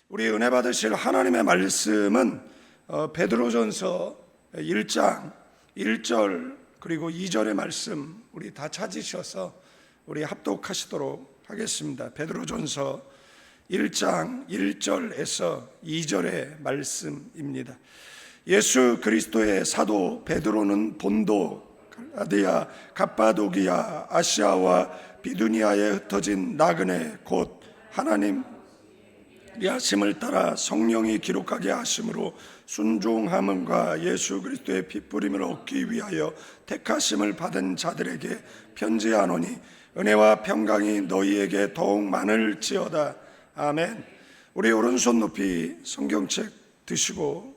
우리 은혜 받으실 하나님의 말씀은 베드로전서 1장 1절 그리고 2절의 말씀 우리 다 찾으셔서 우리 합독하시도록 하겠습니다. 베드로전서 1장 1절에서 2절의 말씀입니다. 예수 그리스도의 사도 베드로는 본도, 갈라디아, 갑바도기아, 아시아와 비두니아에 흩어진 나그네 곧 하나님 하심을 따라 성령이 기록하게 하심으로 순종함과 예수 그리스도의 핏부림을 얻기 위하여 택하심을 받은 자들에게 편지하노니 은혜와 평강이 너희에게 더욱 많을지어다. 아멘. 우리 오른손 높이 성경책 드시고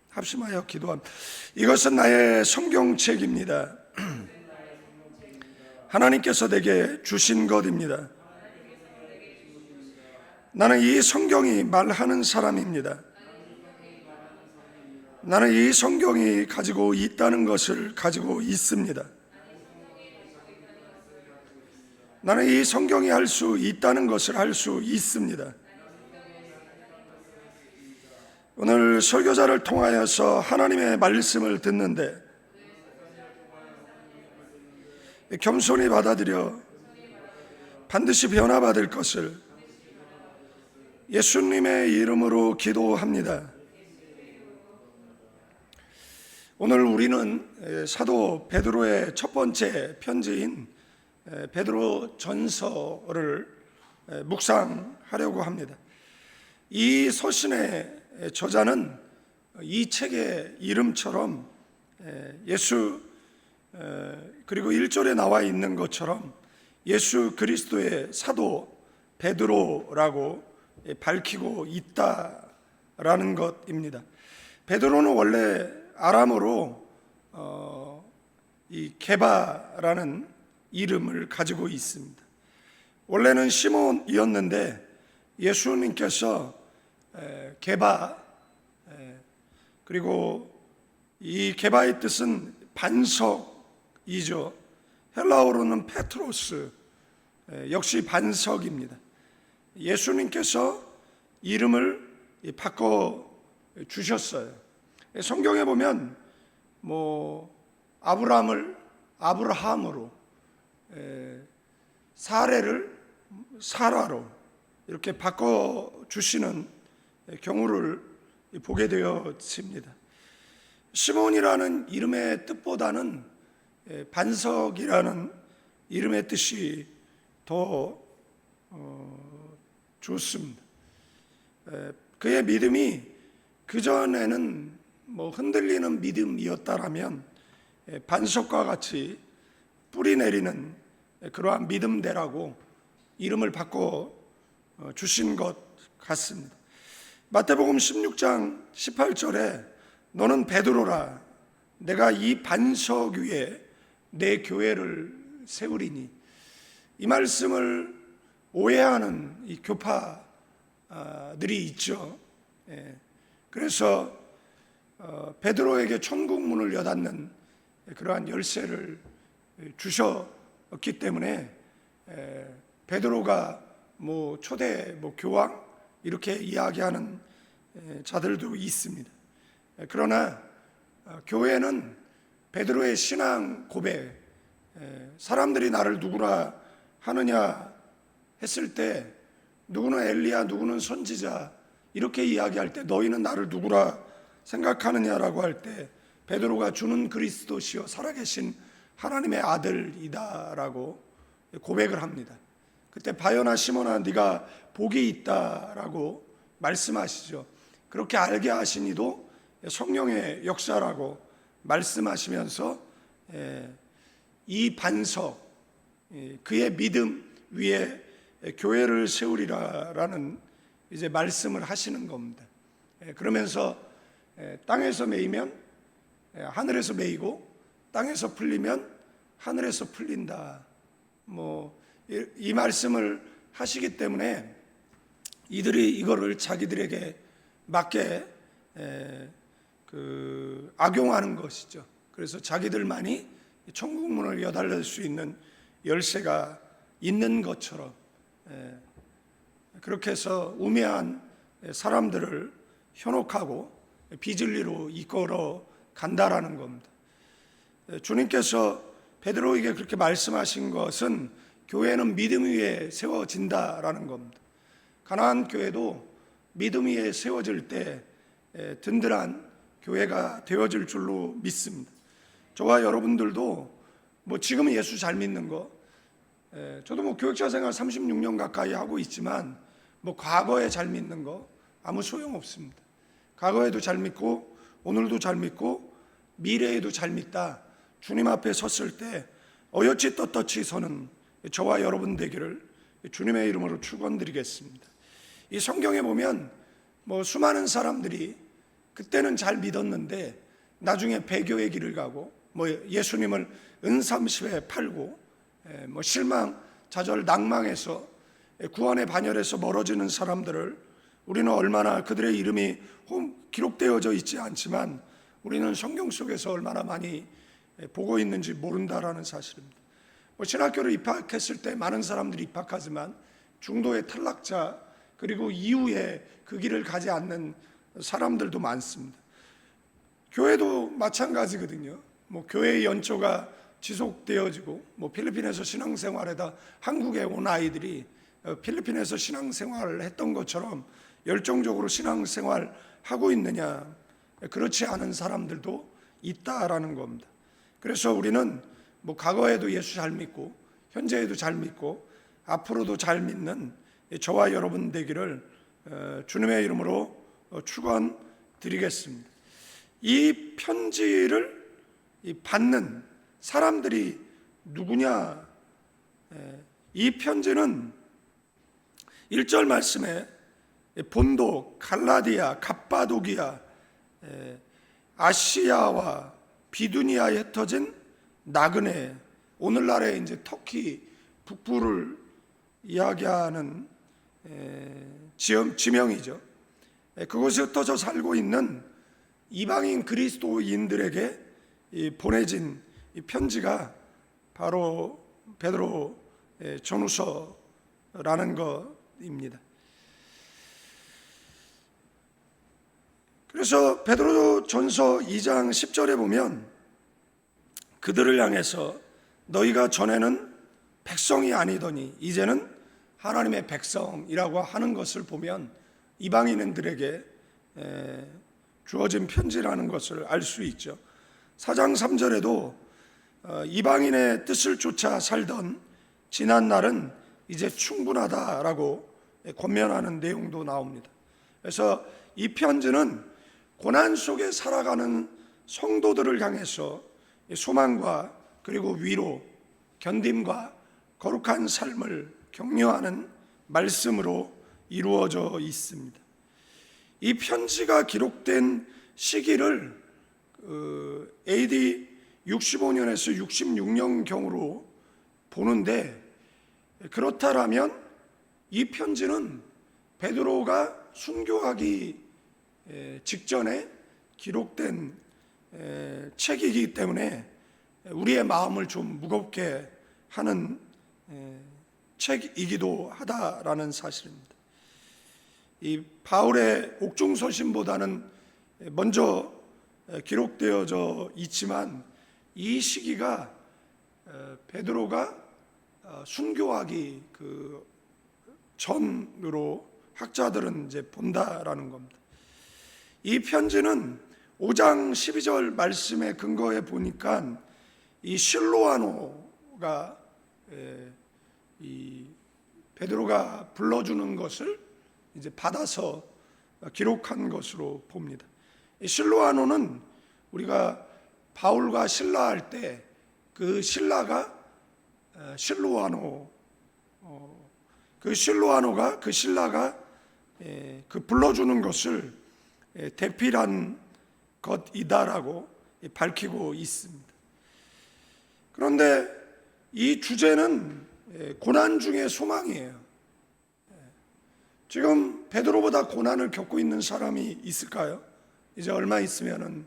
합심하여 기도합니다. 이것은 나의 성경책입니다. 하나님께서 내게 주신 것입니다. 나는 이 성경이 말하는 사람입니다. 나는 이 성경이 가지고 있다는 것을 가지고 있습니다. 나는 이 성경이 할 수 있다는 것을 할 수 있습니다. 오늘 설교자를 통하여서 하나님의 말씀을 듣는데 겸손히 받아들여 반드시 변화받을 것을 예수님의 이름으로 기도합니다. 오늘 우리는 사도 베드로의 첫 번째 편지인 베드로 전서를 묵상하려고 합니다. 이 서신의 저자는 이 책의 이름처럼 예수 그리고 1절에 나와 있는 것처럼 예수 그리스도의 사도 베드로라고 밝히고 있다라는 것입니다. 베드로는 원래 아람어로 이 게바라는 이름을 가지고 있습니다. 원래는 시몬이었는데 예수님께서 게바 그리고 이 게바의 뜻은 반석이죠. 헬라어로는 페트로스, 역시 반석입니다. 예수님께서 이름을 바꿔 주셨어요. 성경에 보면 아브라함을 아브라함으로, 사례를 사라로 이렇게 바꿔 주시는 경우를 보게 되었습니다. 시몬이라는 이름의 뜻보다는 반석이라는 이름의 뜻이 더 좋습니다. 그의 믿음이 그전에는 흔들리는 믿음이었다라면 반석과 같이 뿌리 내리는 그러한 믿음대라고 이름을 바꿔 주신 것 같습니다. 마태복음 16장 18절에 너는 베드로라 내가 이 반석 위에 내 교회를 세우리니, 이 말씀을 오해하는 이 교파들이 있죠. 그래서 베드로에게 천국 문을 여닫는 그러한 열쇠를 주셨기 때문에 베드로가 초대 교황 이렇게 이야기하는 자들도 있습니다. 그러나 교회는 베드로의 신앙 고백, 사람들이 나를 누구라 하느냐 했을 때 누구는 엘리야, 누구는 선지자 이렇게 이야기할 때 너희는 나를 누구라 생각하느냐라고 할 때 베드로가 주는 그리스도시요 살아계신 하나님의 아들이다라고 고백을 합니다. 그때 바요나 시몬아 네가 복이 있다라고 말씀하시죠. 그렇게 알게 하신 이도 성령의 역사라고 말씀하시면서 이 반석, 그의 믿음 위에 교회를 세우리라라는 이제 말씀을 하시는 겁니다. 그러면서 땅에서 매이면 하늘에서 매이고 땅에서 풀리면 하늘에서 풀린다. 이 말씀을 하시기 때문에 이들이 이거를 자기들에게 맞게 악용하는 것이죠. 그래서 자기들만이 천국 문을 여달릴 수 있는 열쇠가 있는 것처럼 그렇게 해서 우매한 사람들을 현혹하고 비진리로 이끌어 간다라는 겁니다. 주님께서 베드로에게 그렇게 말씀하신 것은 교회는 믿음 위에 세워진다라는 겁니다. 가나안 교회도 믿음 위에 세워질 때 든든한 교회가 되어질 줄로 믿습니다. 저와 여러분들도 지금 예수 잘 믿는 거, 저도 교육자 생활 36년 가까이 하고 있지만 과거에 잘 믿는 거 아무 소용 없습니다. 과거에도 잘 믿고 오늘도 잘 믿고 미래에도 잘 믿다. 주님 앞에 섰을 때 어여치 떳떳이 서는 저와 여러분 되기를 주님의 이름으로 축원드리겠습니다. 이 성경에 보면 수많은 사람들이 그때는 잘 믿었는데 나중에 배교의 길을 가고 예수님을 은삼십에 팔고 실망, 좌절, 낭망해서 구원의 반열에서 멀어지는 사람들을 우리는 얼마나 그들의 이름이 기록되어져 있지 않지만 우리는 성경 속에서 얼마나 많이 보고 있는지 모른다라는 사실입니다. 신학교를 입학했을 때 많은 사람들이 입학하지만 중도의 탈락자 그리고 이후에 그 길을 가지 않는 사람들도 많습니다. 교회도 마찬가지거든요. 교회의 연초가 지속되어지고 필리핀에서 신앙생활에다 한국에 온 아이들이 필리핀에서 신앙생활을 했던 것처럼 열정적으로 신앙생활하고 있느냐, 그렇지 않은 사람들도 있다라는 겁니다. 그래서 우리는 과거에도 예수 잘 믿고 현재에도 잘 믿고 앞으로도 잘 믿는 저와 여러분 되기를 주님의 이름으로 축원드리겠습니다. 이 편지를 받는 사람들이 누구냐? 이 편지는 1절 말씀에 본도, 갈라디아, 갑바도기아, 아시아와 비두니아에 흩어진 나그네, 오늘날의 이제 터키 북부를 이야기하는 지명이죠. 그곳에 흩어져 살고 있는 이방인 그리스도인들에게 보내진 이 편지가 바로 베드로 전후서라는 것입니다. 그래서 베드로 전서 2장 10절에 보면 그들을 향해서 너희가 전에는 백성이 아니더니 이제는 하나님의 백성이라고 하는 것을 보면 이방인들에게 주어진 편지라는 것을 알 수 있죠. 4장 3절에도 이방인의 뜻을 쫓아 살던 지난 날은 이제 충분하다라고 권면하는 내용도 나옵니다. 그래서 이 편지는 고난 속에 살아가는 성도들을 향해서 소망과 그리고 위로, 견딤과 거룩한 삶을 격려하는 말씀으로 이루어져 있습니다. 이 편지가 기록된 시기를 AD 65년에서 66년경으로 보는데, 그렇다면 이 편지는 베드로가 순교하기 직전에 기록된 책이기 때문에 우리의 마음을 좀 무겁게 하는 책이기도 하다라는 사실입니다. 이 바울의 옥중서신보다는 먼저 기록되어져 있지만 이 시기가 베드로가 순교하기 그 전으로 학자들은 이제 본다라는 겁니다. 이 편지는 5장 12절 말씀에 근거해 보니까 이 실로아노가 이 베드로가 불러주는 것을 이제 받아서 기록한 것으로 봅니다. 이 실로아노는 우리가 바울과 신라 할 때 그 신라가 실로아노, 그 실로아노가 그 신라가 그 불러주는 것을 대필한 것이다라고 밝히고 있습니다. 그런데 이 주제는 고난 중에 소망이에요. 지금 베드로보다 고난을 겪고 있는 사람이 있을까요? 이제 얼마 있으면은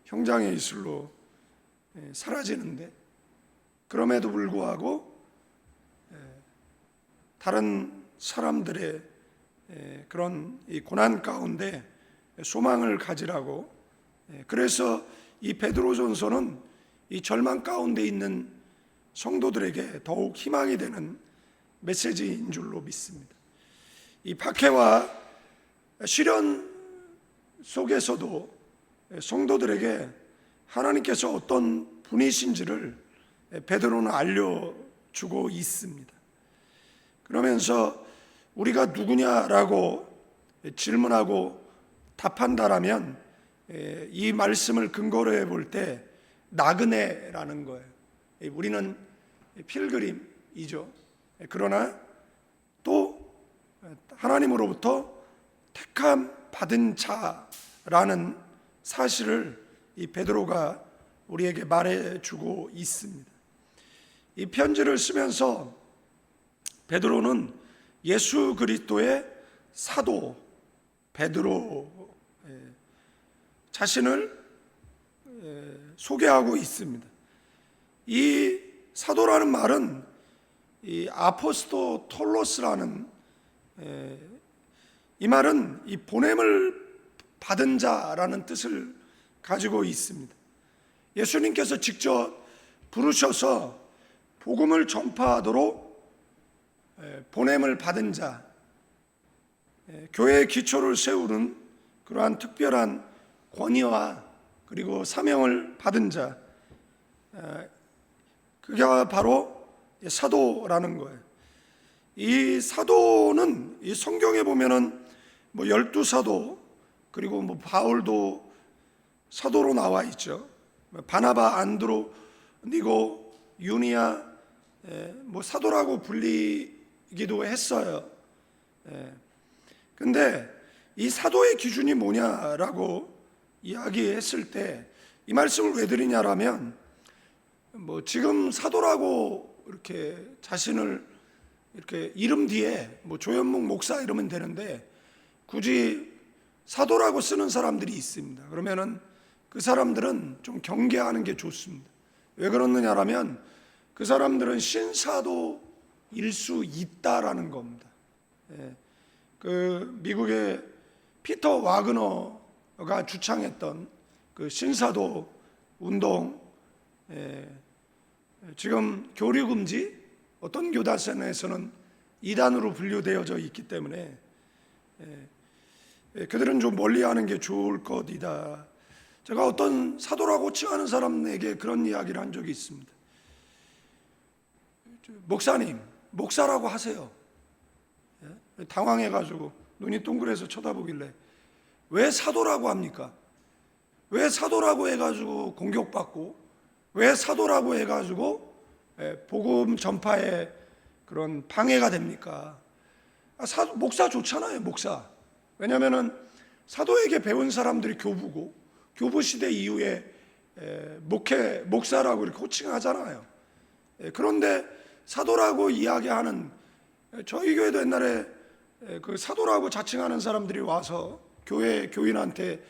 형장의 이슬로 사라지는데, 그럼에도 불구하고 다른 사람들의 그런 이 고난 가운데 소망을 가지라고, 그래서 이 베드로전서는 이 절망 가운데 있는 성도들에게 더욱 희망이 되는 메시지인 줄로 믿습니다. 이 박해와 시련 속에서도 성도들에게 하나님께서 어떤 분이신지를 베드로는 알려주고 있습니다. 그러면서 우리가 누구냐라고 질문하고 답한다라면 이 말씀을 근거로 해볼 때 나그네라는 거예요. 우리는 필그림이죠. 그러나 또 하나님으로부터 택함 받은 자라는 사실을 이 베드로가 우리에게 말해주고 있습니다. 이 편지를 쓰면서 베드로는 예수 그리스도의 사도 베드로 자신을 소개하고 있습니다. 이 사도라는 말은 이 아포스토톨로스라는 이 말은 이 보냄을 받은 자라는 뜻을 가지고 있습니다. 예수님께서 직접 부르셔서 복음을 전파하도록 보냄을 받은 자, 교회의 기초를 세우는 그러한 특별한 권위와 그리고 사명을 받은 자, 그게 바로 사도라는 거예요. 이 사도는 이 성경에 보면은 뭐 12사도, 그리고 뭐 바울도 사도로 나와 있죠. 바나바, 안드로, 니고, 유니아, 뭐 사도라고 불리기도 했어요. 근데 이 사도의 기준이 뭐냐라고 이야기했을 때 이 말씀을 왜 드리냐라면, 뭐 지금 사도라고 이렇게 자신을 이렇게 이름 뒤에 뭐 조현목 목사 이러면 되는데 굳이 사도라고 쓰는 사람들이 있습니다. 그러면은 그 사람들은 좀 경계하는 게 좋습니다. 왜 그러느냐라면 그 사람들은 신사도일 수 있다라는 겁니다. 그 미국의 피터 와그너가 주창했던 그 신사도 운동, 지금 교류금지, 어떤 교단에서는 이단으로 분류되어져 있기 때문에 그들은 좀 멀리하는 게 좋을 것이다. 제가 어떤 사도라고 칭하는 사람에게 그런 이야기를 한 적이 있습니다. 목사님, 목사라고 하세요. 당황해가지고 눈이 동그래서 쳐다보길래 왜 사도라고 합니까? 왜 사도라고 해가지고 공격받고, 왜 사도라고 해가지고 복음 전파에 그런 방해가 됩니까? 목사 좋잖아요, 목사. 왜냐하면 사도에게 배운 사람들이 교부고, 교부 시대 이후에 목사라고 이렇게 호칭하잖아요. 그런데 사도라고 이야기하는, 저희 교회도 옛날에 그 사도라고 자칭하는 사람들이 와서 교인한테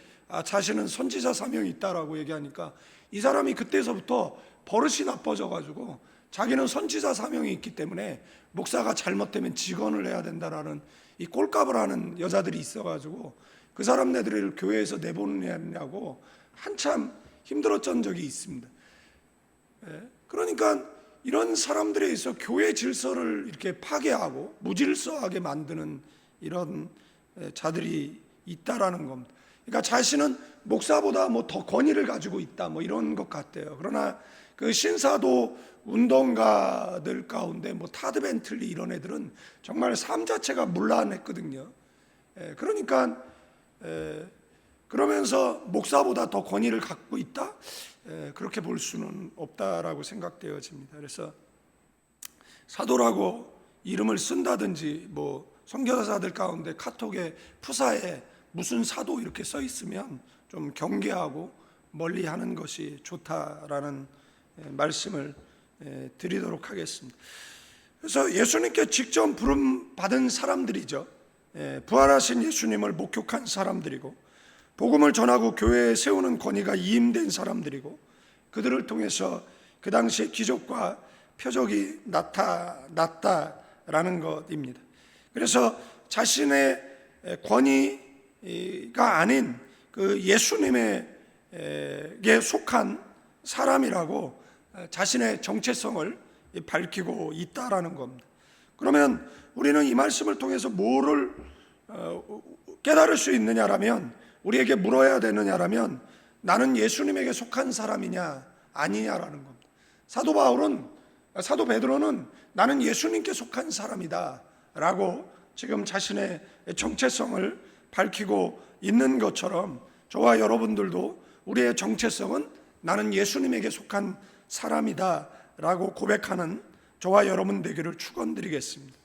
자신은 선지자 사명이 있다라고 얘기하니까 이 사람이 그때서부터 버릇이 나빠져가지고 자기는 선지자 사명이 있기 때문에 목사가 잘못되면 직언을 해야 된다라는 이 꼴값을 하는 여자들이 있어가지고 그 사람네들을 교회에서 내보내냐고 한참 힘들었던 적이 있습니다. 그러니까 이런 사람들에 의해서 교회 질서를 이렇게 파괴하고 무질서하게 만드는 이런 자들이 있다라는 겁니다. 그러니까 자신은 목사보다 뭐 더 권위를 가지고 있다, 뭐 이런 것 같아요. 그러나 그 신사도 운동가들 가운데 뭐 타드 벤틀리 이런 애들은 정말 삶 자체가 문란했거든요. 그러니까 그러면서 목사보다 더 권위를 갖고 있다? 그렇게 볼 수는 없다라고 생각되어집니다. 그래서 사도라고 이름을 쓴다든지, 뭐 선교사들 가운데 카톡에 푸사에 무슨 사도 이렇게 써 있으면 좀 경계하고 멀리하는 것이 좋다라는 말씀을 드리도록 하겠습니다. 그래서 예수님께 직접 부름 받은 사람들이죠. 부활하신 예수님을 목격한 사람들이고, 복음을 전하고 교회에 세우는 권위가 이임된 사람들이고, 그들을 통해서 그 당시의 기적과 표적이 나타났다라는 것입니다. 그래서 자신의 권위가 아닌 그 예수님에게 속한 사람이라고 자신의 정체성을 밝히고 있다라는 겁니다. 그러면 우리는 이 말씀을 통해서 뭐를 깨달을 수 있느냐라면, 우리에게 물어야 되느냐라면, 나는 예수님에게 속한 사람이냐 아니냐라는 겁니다. 사도 베드로는 나는 예수님께 속한 사람이다 라고 지금 자신의 정체성을 밝히고 있는 것처럼, 저와 여러분들도 우리의 정체성은 나는 예수님에게 속한 사람이다 라고 고백하는 저와 여러분 되기를 축원드리겠습니다.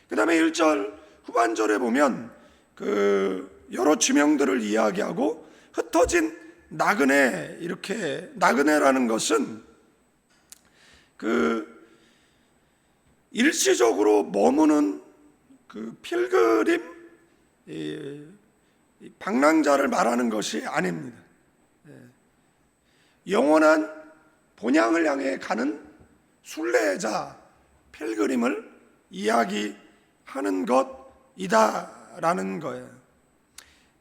그 다음에 1절 후반절에 보면 그 여러 지명들을 이야기하고 흩어진 나그네, 이렇게, 나그네라는 것은 그 일시적으로 머무는 그 필그림, 방랑자를 말하는 것이 아닙니다. 영원한 본향을 향해 가는 순례자, 필그림을 이야기하는 것이다라는 거예요.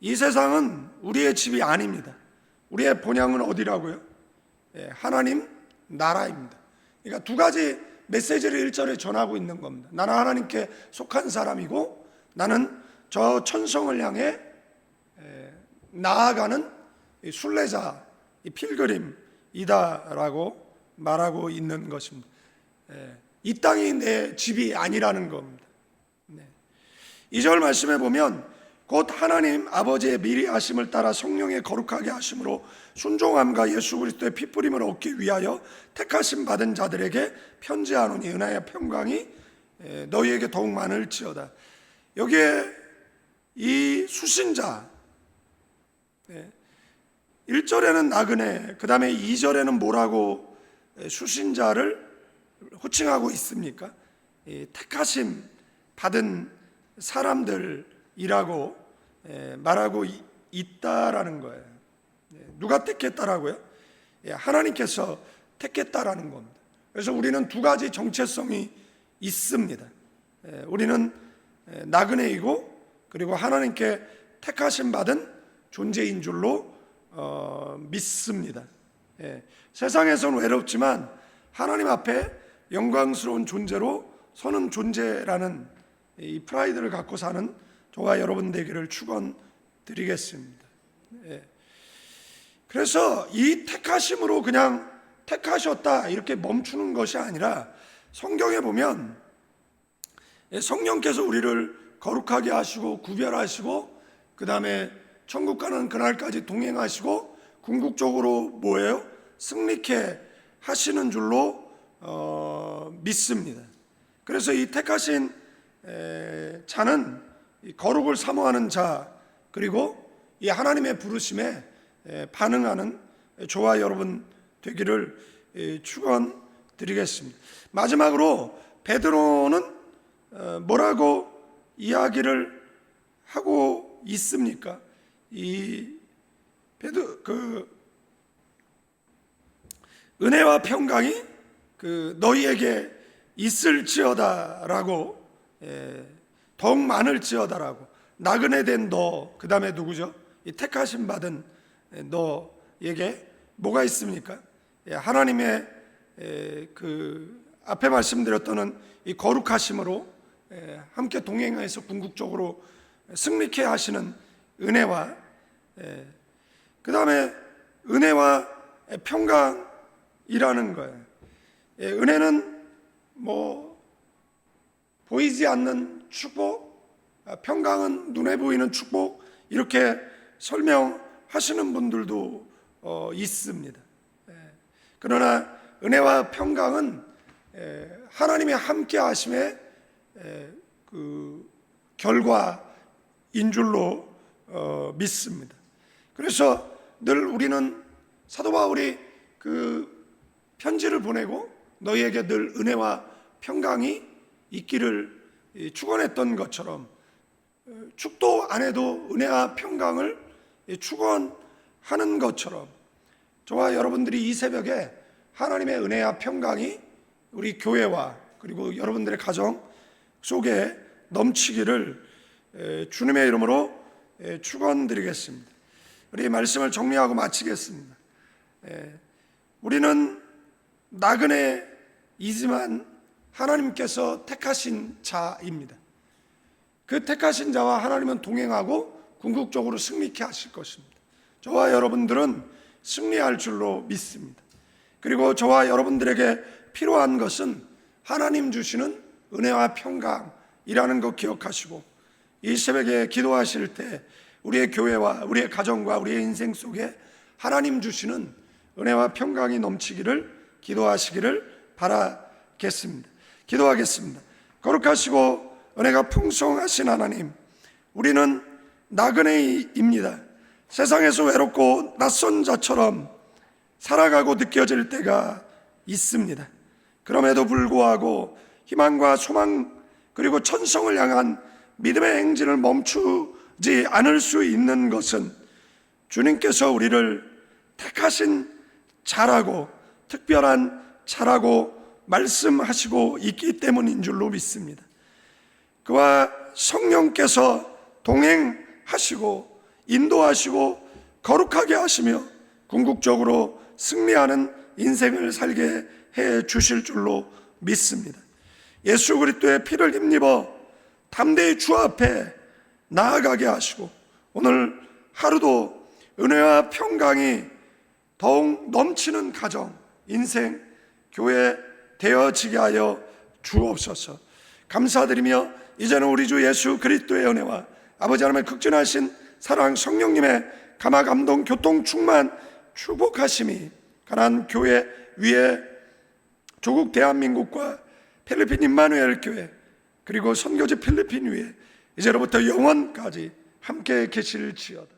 이 세상은 우리의 집이 아닙니다. 우리의 본향은 어디라고요? 하나님 나라입니다. 그러니까 두 가지 메시지를 1절에 전하고 있는 겁니다. 나는 하나님께 속한 사람이고, 나는 저 천성을 향해 나아가는 순례자, 필그림이다라고 말하고 있는 것입니다. 이 땅이 내 집이 아니라는 겁니다. 2절 말씀에 보면 곧 하나님 아버지의 미리 하심을 따라 성령의 거룩하게 하심으로 순종함과 예수 그리스도의 피뿌림을 얻기 위하여 택하심 받은 자들에게 편지하노니 은혜와 평강이 너희에게 더욱 많을지어다. 여기에 이 수신자, 1절에는 나그네, 그 다음에 2절에는 뭐라고 수신자를 호칭하고 있습니까? 택하심 받은 사람들이라고 말하고 있다라는 거예요. 누가 택했다라고요? 하나님께서 택했다라는 겁니다. 그래서 우리는 두 가지 정체성이 있습니다. 우리는 나그네이고, 그리고 하나님께 택하심 받은 존재인 줄로 믿습니다. 세상에서는 외롭지만 하나님 앞에 영광스러운 존재로 서는 존재라는 이 프라이드를 갖고 사는 저와 여러분 되기를 축원드리겠습니다. 그래서 이 택하심으로 그냥 택하셨다 이렇게 멈추는 것이 아니라, 성경에 보면 성령께서 우리를 거룩하게 하시고 구별하시고, 그 다음에 천국 가는 그날까지 동행하시고 궁극적으로 뭐예요? 승리케 하시는 줄로 믿습니다. 그래서 이 택하신 자는 거룩을 사모하는 자, 그리고 이 하나님의 부르심에 반응하는 저와 여러분 되기를 축원드리겠습니다. 마지막으로 베드로는 뭐라고 이야기를 하고 있습니까? 은혜와 평강이 너희에게 있을지어다라고, 더욱 많을지어다라고, 나그네 된 너, 그 다음에 누구죠? 이 택하심 받은 너에게 뭐가 있습니까? 하나님의 앞에 말씀드렸던 이 거룩하심으로 함께 동행해서 궁극적으로 승리케 하시는 은혜와, 그 다음에 은혜와 평강이라는 거예요. 은혜는 보이지 않는 축복, 평강은 눈에 보이는 축복, 이렇게 설명하시는 분들도 있습니다. 그러나 은혜와 평강은 하나님의 함께 하심의 그 결과인 줄로 믿습니다. 그래서 늘 우리는 사도 바울이 그 편지를 보내고 너희에게 늘 은혜와 평강이 있기를 축원했던 것처럼, 축도 안 해도 은혜와 평강을 축원하는 것처럼, 저와 여러분들이 이 새벽에 하나님의 은혜와 평강이 우리 교회와 그리고 여러분들의 가정 속에 넘치기를 주님의 이름으로 축원드리겠습니다. 우리 말씀을 정리하고 마치겠습니다. 우리는 나그네이지만 하나님께서 택하신 자입니다. 그 택하신 자와 하나님은 동행하고 궁극적으로 승리케 하실 것입니다. 저와 여러분들은 승리할 줄로 믿습니다. 그리고 저와 여러분들에게 필요한 것은 하나님 주시는 은혜와 평강이라는 것 기억하시고, 이 새벽에 기도하실 때 우리의 교회와 우리의 가정과 우리의 인생 속에 하나님 주시는 은혜와 평강이 넘치기를 기도하시기를 바라겠습니다. 기도하겠습니다. 거룩하시고 은혜가 풍성하신 하나님, 우리는 나그네입니다. 세상에서 외롭고 낯선 자처럼 살아가고 느껴질 때가 있습니다. 그럼에도 불구하고 희망과 소망 그리고 천성을 향한 믿음의 행진을 멈추지 않을 수 있는 것은 주님께서 우리를 택하신 자라고, 특별한 자라고 말씀하시고 있기 때문인 줄로 믿습니다. 그와 성령께서 동행하시고 인도하시고 거룩하게 하시며 궁극적으로 승리하는 인생을 살게 해 주실 줄로 믿습니다. 예수 그리스도의 피를 힘입어 담대히 주 앞에 나아가게 하시고, 오늘 하루도 은혜와 평강이 더욱 넘치는 가정, 인생, 교회 되어지게 하여 주옵소서. 감사드리며 이제는 우리 주 예수 그리스도의 은혜와 아버지 하나님의 극진하신 사랑, 성령님의 감화 감동 교통 충만 축복하심이 가나안 교회 위에 조국 대한민국과 필리핀 임마누엘 교회 그리고 선교지 필리핀 위에 이제로부터 영원까지 함께 계실지어다.